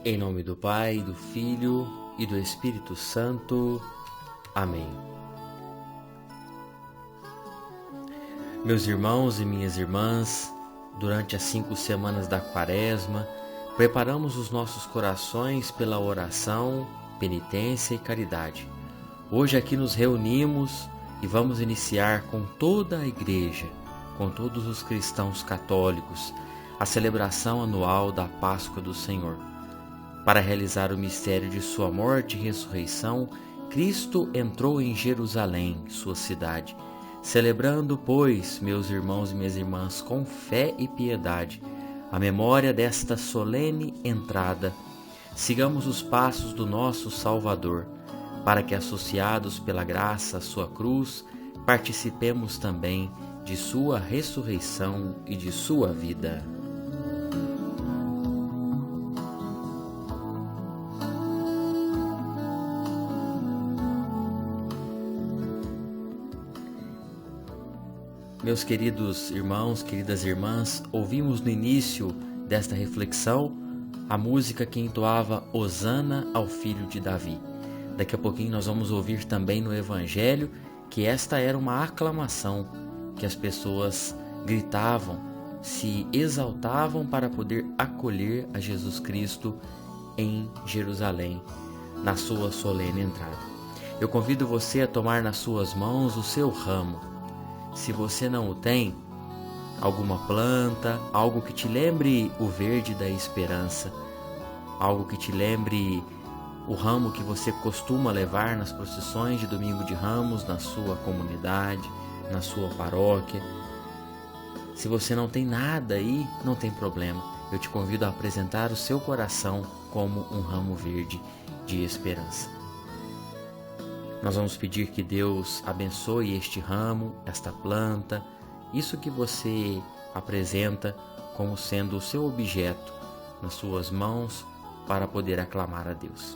Em nome do Pai, do Filho e do Espírito Santo. Amém. Meus irmãos e minhas irmãs, durante as 5 semanas da Quaresma, preparamos os nossos corações pela oração, penitência e caridade. Hoje aqui nos reunimos e vamos iniciar com toda a Igreja, com todos os cristãos católicos, a celebração anual da Páscoa do Senhor. Para realizar o mistério de sua morte e ressurreição, Cristo entrou em Jerusalém, sua cidade. Celebrando, pois, meus irmãos e minhas irmãs, com fé e piedade, a memória desta solene entrada, sigamos os passos do nosso Salvador, para que, associados pela graça à sua cruz, participemos também de sua ressurreição e de sua vida. Meus queridos irmãos, queridas irmãs, ouvimos no início desta reflexão a música que entoava Hosana ao Filho de Davi. Daqui a pouquinho nós vamos ouvir também no Evangelho que esta era uma aclamação, que as pessoas gritavam, se exaltavam para poder acolher a Jesus Cristo em Jerusalém, na sua solene entrada. Eu convido você a tomar nas suas mãos o seu ramo. Se você não o tem, alguma planta, algo que te lembre o verde da esperança, algo que te lembre o ramo que você costuma levar nas procissões de Domingo de Ramos, na sua comunidade, na sua paróquia. Se você não tem nada aí, não tem problema. Eu te convido a apresentar o seu coração como um ramo verde de esperança. Nós vamos pedir que Deus abençoe este ramo, esta planta, isso que você apresenta como sendo o seu objeto nas suas mãos para poder aclamar a Deus.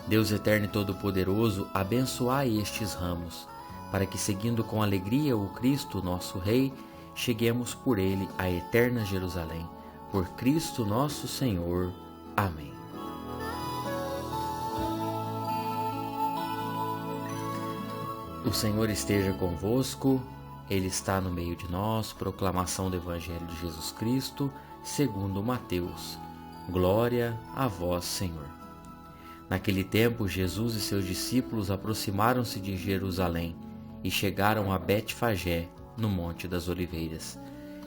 Deus eterno e todo-poderoso, abençoai estes ramos, para que, seguindo com alegria o Cristo, nosso Rei, cheguemos por ele à eterna Jerusalém. Por Cristo nosso Senhor. Amém. O Senhor esteja convosco, Ele está no meio de nós. Proclamação do Evangelho de Jesus Cristo, segundo Mateus. Glória a vós, Senhor. Naquele tempo, Jesus e seus discípulos aproximaram-se de Jerusalém e chegaram a Betfagé, no Monte das Oliveiras.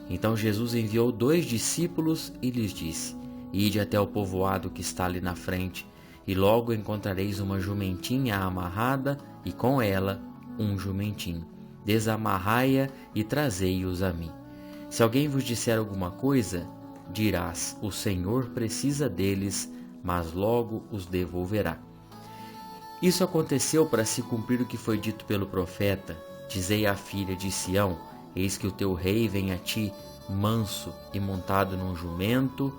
Então Jesus enviou 2 discípulos e lhes disse: Ide até o povoado que está ali na frente, e logo encontrareis uma jumentinha amarrada e com ela um jumentinho. Desamarrai-a e trazei-os a mim. Se alguém vos disser alguma coisa, dirás: o Senhor precisa deles, mas logo os devolverá. Isso aconteceu para se cumprir o que foi dito pelo profeta: Dizei à filha de Sião: eis que o teu rei vem a ti, manso e montado num jumento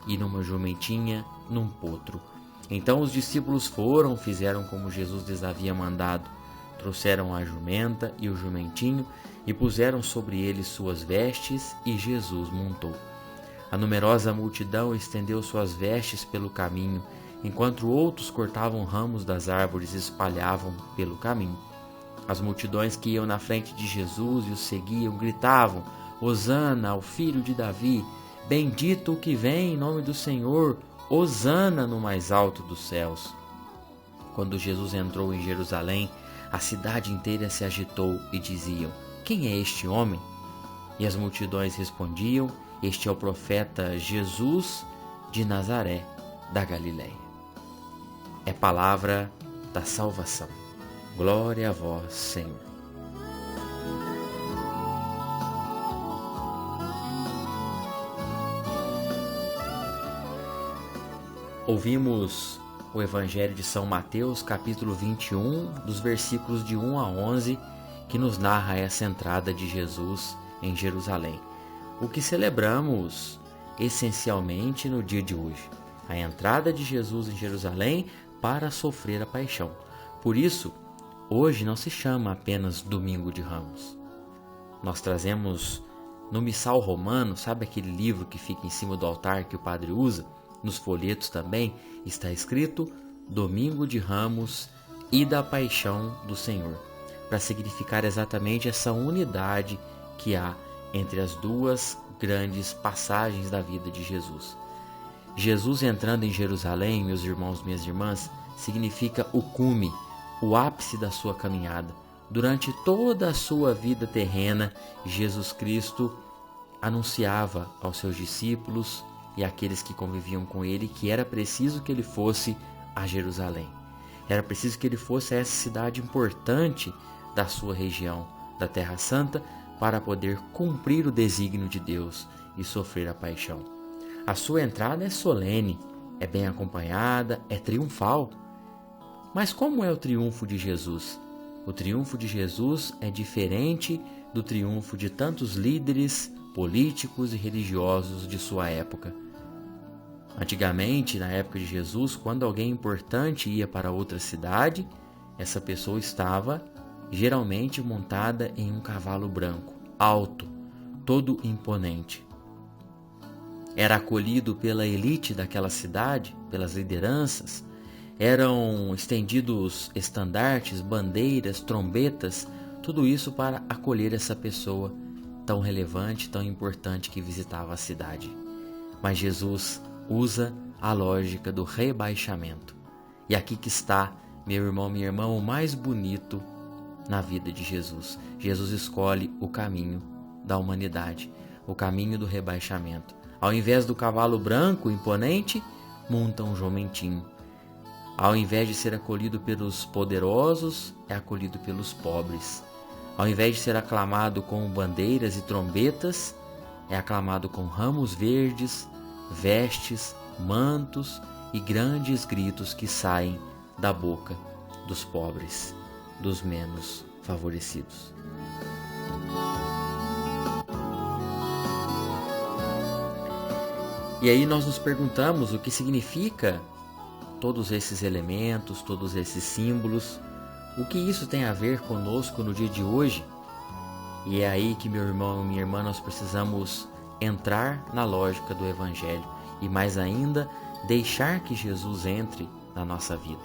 e numa jumentinha, num potro. Então os discípulos fizeram como Jesus lhes havia mandado. Trouxeram a jumenta e o jumentinho e puseram sobre eles suas vestes, e Jesus montou. A numerosa multidão estendeu suas vestes pelo caminho, enquanto outros cortavam ramos das árvores e espalhavam pelo caminho. As multidões que iam na frente de Jesus e o seguiam gritavam: Hosana ao Filho de Davi, bendito o que vem em nome do Senhor, Hosana no mais alto dos céus. Quando Jesus entrou em Jerusalém, a cidade inteira se agitou e diziam: Quem é este homem? E as multidões respondiam: Este é o profeta Jesus de Nazaré, da Galiléia. É palavra da salvação. Glória a vós, Senhor. Ouvimos o Evangelho de São Mateus, capítulo 21, dos versículos de 1 a 11, que nos narra essa entrada de Jesus em Jerusalém. O que celebramos essencialmente no dia de hoje, a entrada de Jesus em Jerusalém para sofrer a paixão. Por isso, hoje não se chama apenas Domingo de Ramos. Nós trazemos no Missal Romano, sabe aquele livro que fica em cima do altar que o padre usa? Nos folhetos também está escrito Domingo de Ramos e da Paixão do Senhor, para significar exatamente essa unidade que há entre as duas grandes passagens da vida de Jesus. Jesus entrando em Jerusalém, meus irmãos, minhas irmãs, significa o cume, o ápice da sua caminhada. Durante toda a sua vida terrena, Jesus Cristo anunciava aos seus discípulos e àqueles que conviviam com ele que era preciso que ele fosse a Jerusalém. Era preciso que ele fosse a essa cidade importante da sua região, da Terra Santa, para poder cumprir o desígnio de Deus e sofrer a paixão. A sua entrada é solene, é bem acompanhada, é triunfal. Mas como é o triunfo de Jesus? O triunfo de Jesus é diferente do triunfo de tantos líderes políticos e religiosos de sua época. Antigamente, na época de Jesus, quando alguém importante ia para outra cidade, essa pessoa estava geralmente montada em um cavalo branco, alto, todo imponente. Era acolhido pela elite daquela cidade, pelas lideranças, eram estendidos estandartes, bandeiras, trombetas, tudo isso para acolher essa pessoa tão relevante, tão importante que visitava a cidade. Mas Jesus usa a lógica do rebaixamento. E aqui que está, meu irmão, minha irmã, o mais bonito na vida de Jesus. Jesus escolhe o caminho da humanidade, o caminho do rebaixamento. Ao invés do cavalo branco imponente, monta um jumentinho. Ao invés de ser acolhido pelos poderosos, é acolhido pelos pobres. Ao invés de ser aclamado com bandeiras e trombetas, é aclamado com ramos verdes, vestes, mantos e grandes gritos que saem da boca dos pobres, dos menos favorecidos. E aí nós nos perguntamos o que significa todos esses elementos, todos esses símbolos, o que isso tem a ver conosco no dia de hoje? E é aí que, meu irmão e minha irmã, nós precisamos entrar na lógica do Evangelho e, mais ainda, deixar que Jesus entre na nossa vida.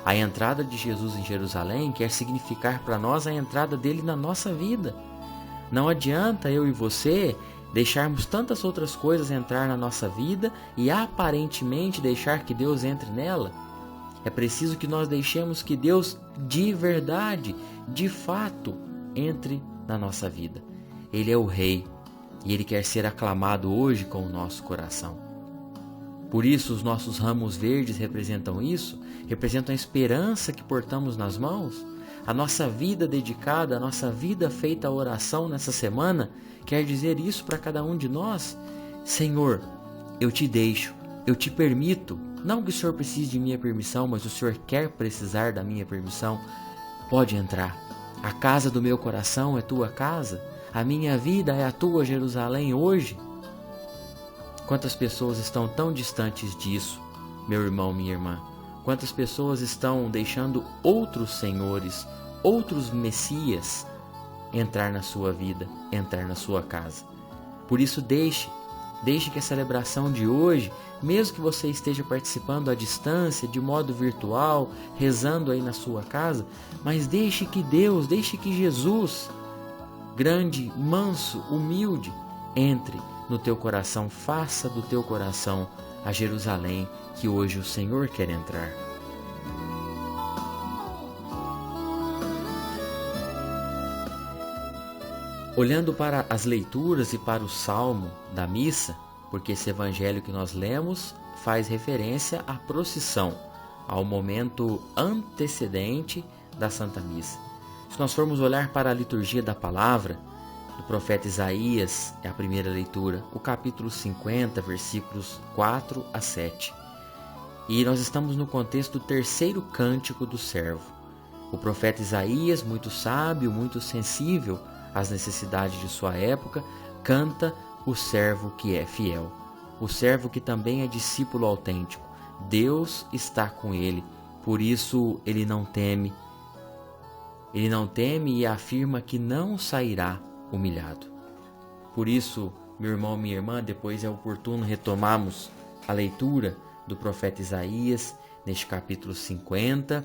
A entrada de Jesus em Jerusalém quer significar para nós a entrada dele na nossa vida. Não adianta eu e você deixarmos tantas outras coisas entrar na nossa vida e aparentemente deixar que Deus entre nela. É preciso que nós deixemos que Deus de verdade, de fato, entre na nossa vida. Ele é o Rei e Ele quer ser aclamado hoje com o nosso coração. Por isso os nossos ramos verdes representam isso, representam a esperança que portamos nas mãos. A nossa vida dedicada, a nossa vida feita à oração nessa semana, quer dizer isso para cada um de nós. Senhor, eu te deixo, eu te permito, não que o Senhor precise de minha permissão, mas o Senhor quer precisar da minha permissão, pode entrar. A casa do meu coração é tua casa, a minha vida é a tua Jerusalém hoje. Quantas pessoas estão tão distantes disso, meu irmão, minha irmã? Quantas pessoas estão deixando outros senhores, outros messias entrar na sua vida, entrar na sua casa. Por isso deixe que a celebração de hoje, mesmo que você esteja participando à distância, de modo virtual, rezando aí na sua casa, mas deixe que Deus, deixe que Jesus, grande, manso, humilde, entre no teu coração, faça do teu coração a Jerusalém que hoje o Senhor quer entrar. Olhando para as leituras e para o salmo da missa, porque esse evangelho que nós lemos faz referência à procissão, ao momento antecedente da Santa Missa. Se nós formos olhar para a liturgia da palavra, do profeta Isaías, é a primeira leitura, o capítulo 50, versículos 4 a 7. E nós estamos no contexto do terceiro cântico do servo. O profeta Isaías, muito sábio, muito sensível às necessidades de sua época, canta o servo que é fiel, o servo que também é discípulo autêntico. Deus está com ele, por isso ele não teme. Ele não teme e afirma que não sairá humilhado. Por isso, meu irmão, minha irmã, depois é oportuno retomarmos a leitura do profeta Isaías, neste capítulo 50,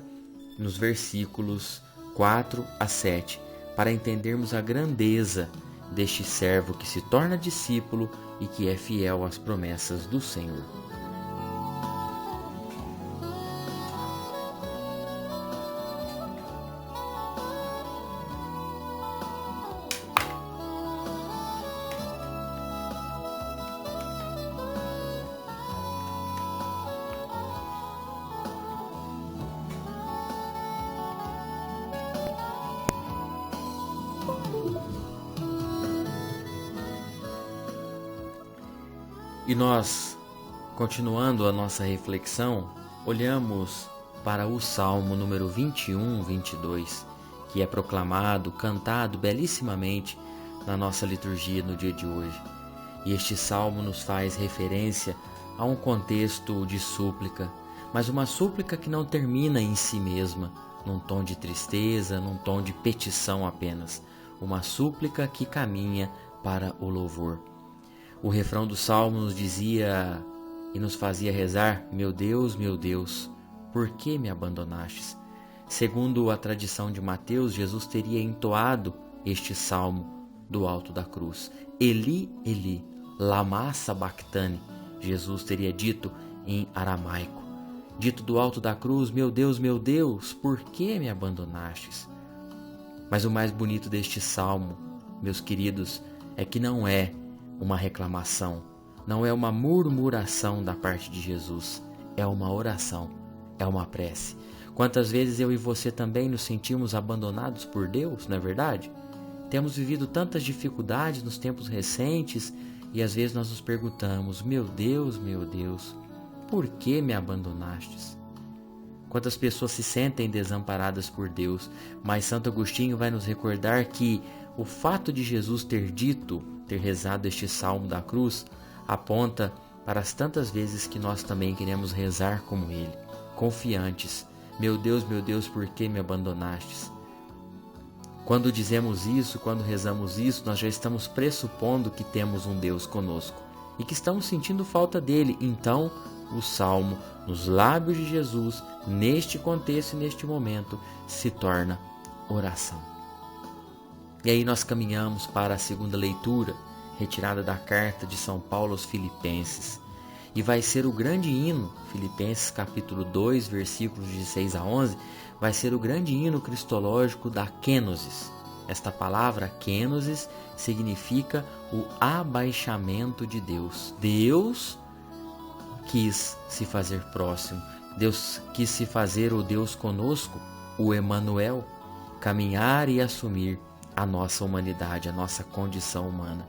nos versículos 4 a 7, para entendermos a grandeza deste servo que se torna discípulo e que é fiel às promessas do Senhor. E nós, continuando a nossa reflexão, olhamos para o Salmo número 21, 22, que é proclamado, cantado belíssimamente na nossa liturgia no dia de hoje. E este Salmo nos faz referência a um contexto de súplica, mas uma súplica que não termina em si mesma, num tom de tristeza, num tom de petição apenas. Uma súplica que caminha para o louvor. O refrão do Salmo nos dizia e nos fazia rezar: meu Deus, por que me abandonastes? Segundo a tradição de Mateus, Jesus teria entoado este salmo do alto da cruz. Eli, Eli, lama sabachthani. Jesus teria dito em aramaico. Dito do alto da cruz: meu Deus, por que me abandonastes? Mas o mais bonito deste salmo, meus queridos, é que não é uma reclamação, não é uma murmuração da parte de Jesus, é uma oração, é uma prece. Quantas vezes eu e você também nos sentimos abandonados por Deus, não é verdade? Temos vivido tantas dificuldades nos tempos recentes e às vezes nós nos perguntamos: meu Deus, por que me abandonastes? Quantas pessoas se sentem desamparadas por Deus, mas Santo Agostinho vai nos recordar que o fato de Jesus ter rezado este salmo da cruz, aponta para as tantas vezes que nós também queremos rezar como ele, confiantes. Meu Deus, por que me abandonastes? Quando dizemos isso, quando rezamos isso, nós já estamos pressupondo que temos um Deus conosco e que estamos sentindo falta dele. Então, o salmo, nos lábios de Jesus, neste contexto e neste momento, se torna oração. E aí nós caminhamos para a segunda leitura, retirada da carta de São Paulo aos Filipenses. E vai ser o grande hino, Filipenses capítulo 2, versículos de 6 a 11, vai ser o grande hino cristológico da kenosis. Esta palavra, kenosis, significa o abaixamento de Deus. Deus quis se fazer próximo, Deus quis se fazer o Deus conosco, o Emanuel, caminhar e assumir a nossa humanidade, a nossa condição humana,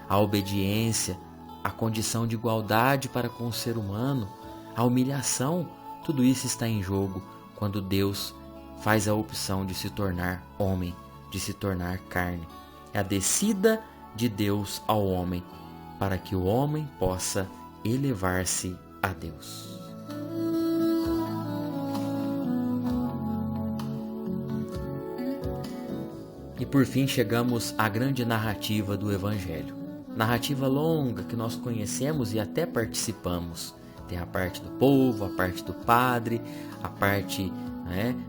a obediência, a condição de igualdade para com o ser humano, a humilhação, tudo isso está em jogo quando Deus faz a opção de se tornar homem, de se tornar carne. É a descida de Deus ao homem, para que o homem possa elevar-se a Deus. E por fim chegamos à grande narrativa do Evangelho. Narrativa longa que nós conhecemos e até participamos. Tem a parte do povo, a parte do padre, a parte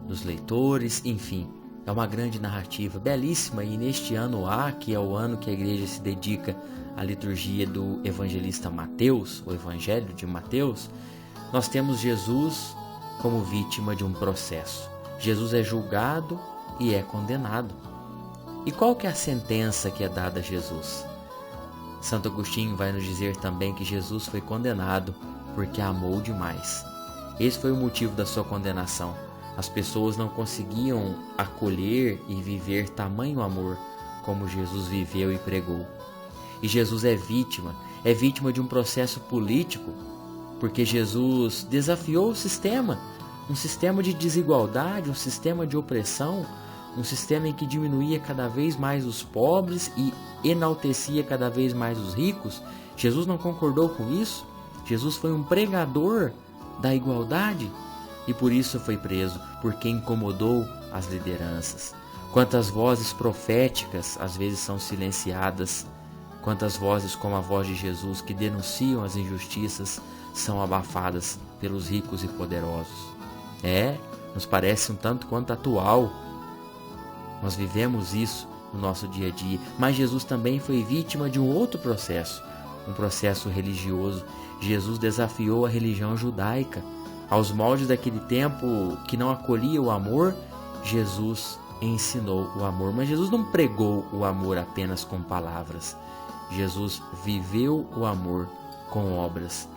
dos leitores, enfim. É uma grande narrativa, belíssima. E neste ano A, que é o ano que a igreja se dedica à liturgia do evangelista Mateus, o Evangelho de Mateus, nós temos Jesus como vítima de um processo. Jesus é julgado e é condenado. E qual que é a sentença que é dada a Jesus? Santo Agostinho vai nos dizer também que Jesus foi condenado porque amou demais. Esse foi o motivo da sua condenação. As pessoas não conseguiam acolher e viver tamanho amor como Jesus viveu e pregou. E Jesus é vítima de um processo político, porque Jesus desafiou o sistema, um sistema de desigualdade, um sistema de opressão, um sistema em que diminuía cada vez mais os pobres e enaltecia cada vez mais os ricos. Jesus não concordou com isso. Jesus foi um pregador da igualdade e por isso foi preso, porque incomodou as lideranças. Quantas vozes proféticas às vezes são silenciadas Quantas vozes como a voz de Jesus que denunciam as injustiças são abafadas pelos ricos e poderosos. Nos parece um tanto quanto atual. Nós vivemos isso no nosso dia a dia. Mas Jesus também foi vítima de um outro processo, um processo religioso. Jesus desafiou a religião judaica. Aos moldes daquele tempo que não acolhia o amor, Jesus ensinou o amor. Mas Jesus não pregou o amor apenas com palavras. Jesus viveu o amor com obras.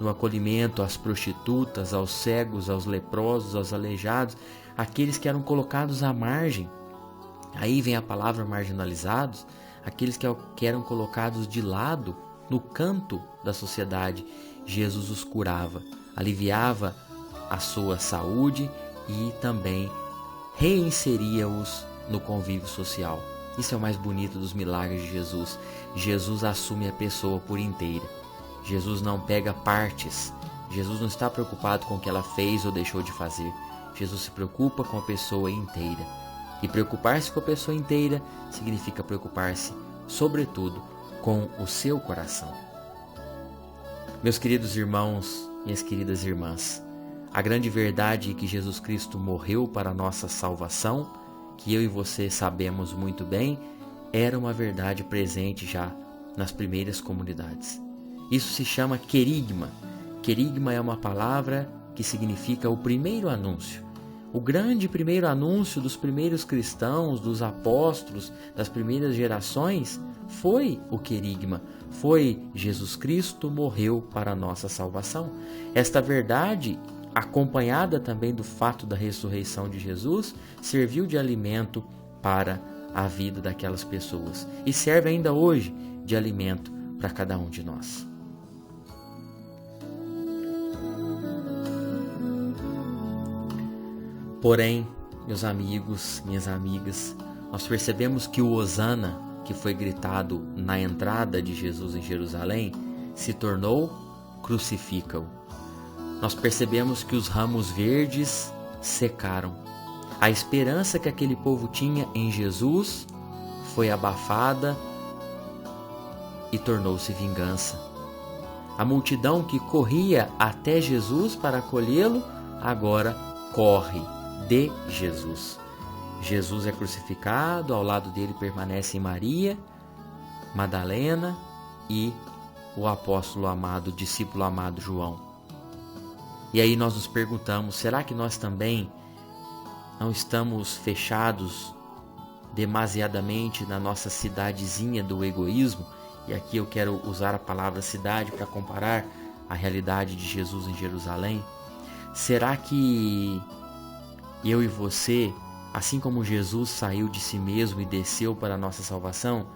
No acolhimento às prostitutas, aos cegos, aos leprosos, aos aleijados, aqueles que eram colocados à margem. Aí vem a palavra marginalizados, aqueles que eram colocados de lado, no canto da sociedade. Jesus os curava, aliviava a sua saúde e também reinseria-os no convívio social. Isso é o mais bonito dos milagres de Jesus. Jesus assume a pessoa por inteira. Jesus não pega partes. Jesus não está preocupado com o que ela fez ou deixou de fazer. Jesus se preocupa com a pessoa inteira. E preocupar-se com a pessoa inteira significa preocupar-se, sobretudo, com o seu coração. Meus queridos irmãos, minhas queridas irmãs, a grande verdade é que Jesus Cristo morreu para a nossa salvação, que eu e você sabemos muito bem, era uma verdade presente já nas primeiras comunidades. Isso se chama querigma. Querigma é uma palavra que significa o primeiro anúncio. O grande primeiro anúncio dos primeiros cristãos, dos apóstolos, das primeiras gerações, foi o querigma. Foi Jesus Cristo morreu para a nossa salvação. Esta verdade, acompanhada também do fato da ressurreição de Jesus, serviu de alimento para a vida daquelas pessoas e serve ainda hoje de alimento para cada um de nós. Porém, meus amigos, minhas amigas, nós percebemos que o Hosana, que foi gritado na entrada de Jesus em Jerusalém, se tornou crucifica-o. Nós percebemos que os ramos verdes secaram. A esperança que aquele povo tinha em Jesus foi abafada e tornou-se vingança. A multidão que corria até Jesus para acolhê-lo, agora corre de Jesus. Jesus é crucificado, ao lado dele permanecem Maria, Madalena e o apóstolo amado, o discípulo amado João. E aí nós nos perguntamos, será que nós também não estamos fechados demasiadamente na nossa cidadezinha do egoísmo? E aqui eu quero usar a palavra cidade para comparar a realidade de Jesus em Jerusalém. Será que eu e você, assim como Jesus saiu de si mesmo e desceu para a nossa salvação,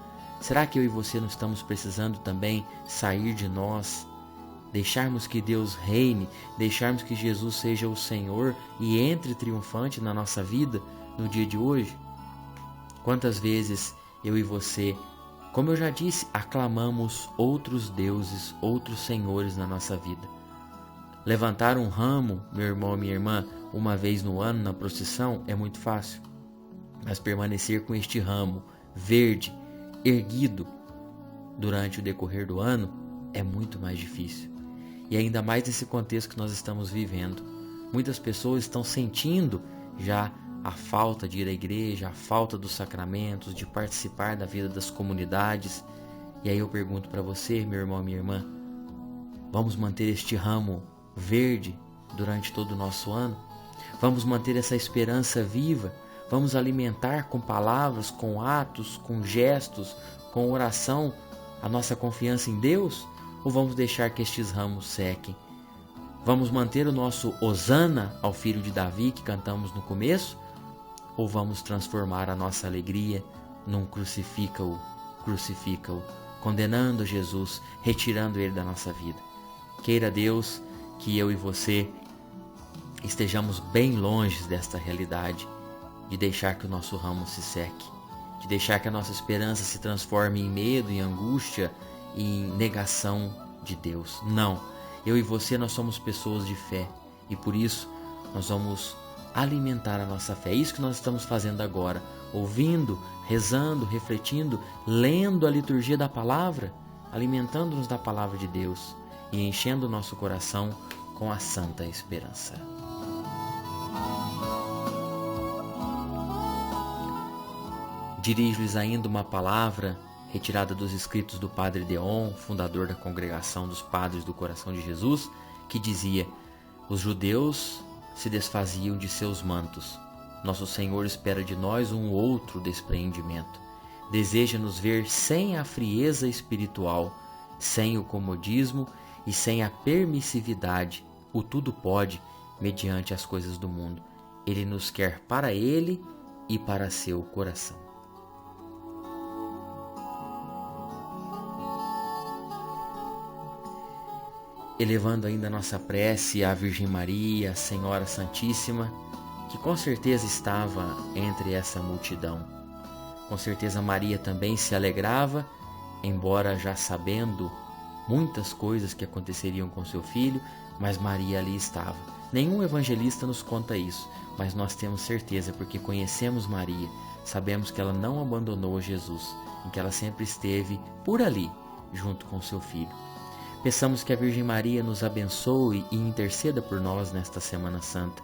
será que eu e você não estamos precisando também sair de nós, deixarmos que Deus reine, deixarmos que Jesus seja o Senhor e entre triunfante na nossa vida no dia de hoje? Quantas vezes eu e você, como eu já disse, aclamamos outros deuses, outros senhores na nossa vida. Levantar um ramo, meu irmão, minha irmã, uma vez no ano na procissão é muito fácil, mas permanecer com este ramo verde, erguido durante o decorrer do ano é muito mais difícil. E ainda mais nesse contexto que nós estamos vivendo. Muitas pessoas estão sentindo já a falta de ir à igreja, a falta dos sacramentos, de participar da vida das comunidades. E aí eu pergunto para você, meu irmão, minha irmã, vamos manter este ramo verde durante todo o nosso ano? Vamos manter essa esperança viva? Vamos alimentar com palavras, com atos, com gestos, com oração a nossa confiança em Deus? Ou vamos deixar que estes ramos sequem? Vamos manter o nosso Hosana ao filho de Davi que cantamos no começo? Ou vamos transformar a nossa alegria num crucifica-o, crucifica-o, condenando Jesus, retirando ele da nossa vida? Queira Deus que eu e você estejamos bem longe desta realidade, de deixar que o nosso ramo se seque, de deixar que a nossa esperança se transforme em medo, em angústia, em negação de Deus. Não, eu e você nós somos pessoas de fé e por isso nós vamos alimentar a nossa fé. É isso que nós estamos fazendo agora, ouvindo, rezando, refletindo, lendo a liturgia da palavra, alimentando-nos da palavra de Deus e enchendo o nosso coração com a santa esperança. Dirijo-lhes ainda uma palavra retirada dos escritos do Padre Deon, fundador da Congregação dos Padres do Coração de Jesus, que dizia: os judeus se desfaziam de seus mantos. Nosso Senhor espera de nós um outro despreendimento. Deseja nos ver sem a frieza espiritual, sem o comodismo e sem a permissividade, o tudo pode, mediante as coisas do mundo. Ele nos quer para Ele e para seu coração. Elevando ainda a nossa prece à Virgem Maria, Senhora Santíssima, que com certeza estava entre essa multidão. Com certeza Maria também se alegrava, embora já sabendo muitas coisas que aconteceriam com seu filho, mas Maria ali estava. Nenhum evangelista nos conta isso, mas nós temos certeza, porque conhecemos Maria, sabemos que ela não abandonou Jesus, em que ela sempre esteve por ali, junto com seu filho. Peçamos que a Virgem Maria nos abençoe e interceda por nós nesta Semana Santa.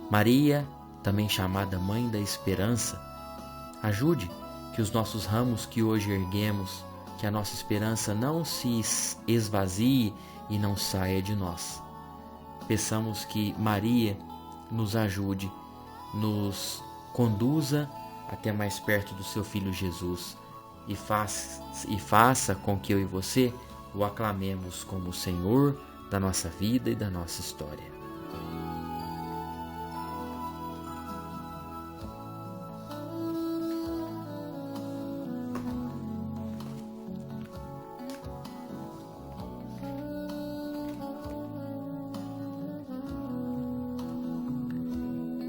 Maria, também chamada Mãe da Esperança, ajude que os nossos ramos que hoje erguemos, que a nossa esperança não se esvazie e não saia de nós. Peçamos que Maria nos ajude, nos conduza até mais perto do seu Filho Jesus e faça com que eu e você o aclamemos como o Senhor da nossa vida e da nossa história.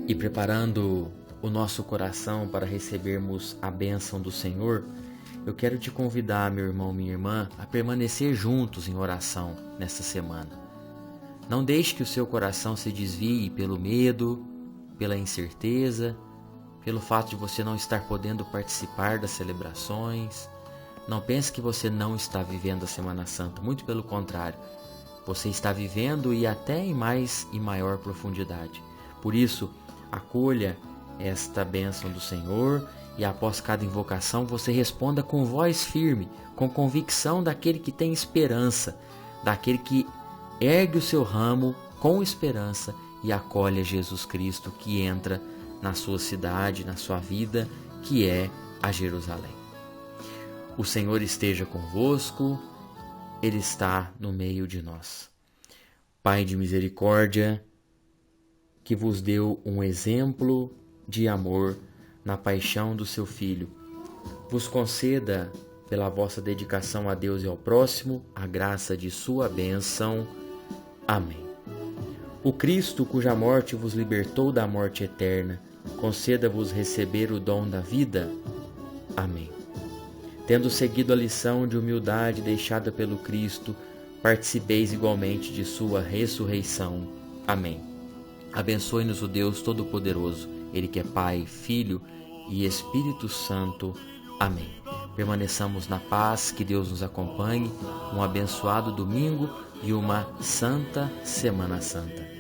E preparando o nosso coração para recebermos a bênção do Senhor, eu quero te convidar, meu irmão, minha irmã, a permanecer juntos em oração nesta semana. Não deixe que o seu coração se desvie pelo medo, pela incerteza, pelo fato de você não estar podendo participar das celebrações. Não pense que você não está vivendo a Semana Santa, muito pelo contrário. Você está vivendo e até em mais e maior profundidade. Por isso, acolha esta bênção do Senhor e após cada invocação você responda com voz firme, com convicção daquele que tem esperança, daquele que ergue o seu ramo com esperança e acolhe a Jesus Cristo que entra na sua cidade, na sua vida, que é a Jerusalém. O Senhor esteja convosco, Ele está no meio de nós. Pai de misericórdia, que vos deu um exemplo de amor na paixão do seu Filho, vos conceda, pela vossa dedicação a Deus e ao próximo, a graça de sua bênção. Amém. O Cristo, cuja morte vos libertou da morte eterna, conceda-vos receber o dom da vida. Amém. Tendo seguido a lição de humildade deixada pelo Cristo, participeis igualmente de sua ressurreição. Amém. Abençoe-nos o Deus Todo-Poderoso, Ele que é Pai, Filho e Espírito Santo. Amém. Permaneçamos na paz, que Deus nos acompanhe, um abençoado domingo e uma santa Semana Santa.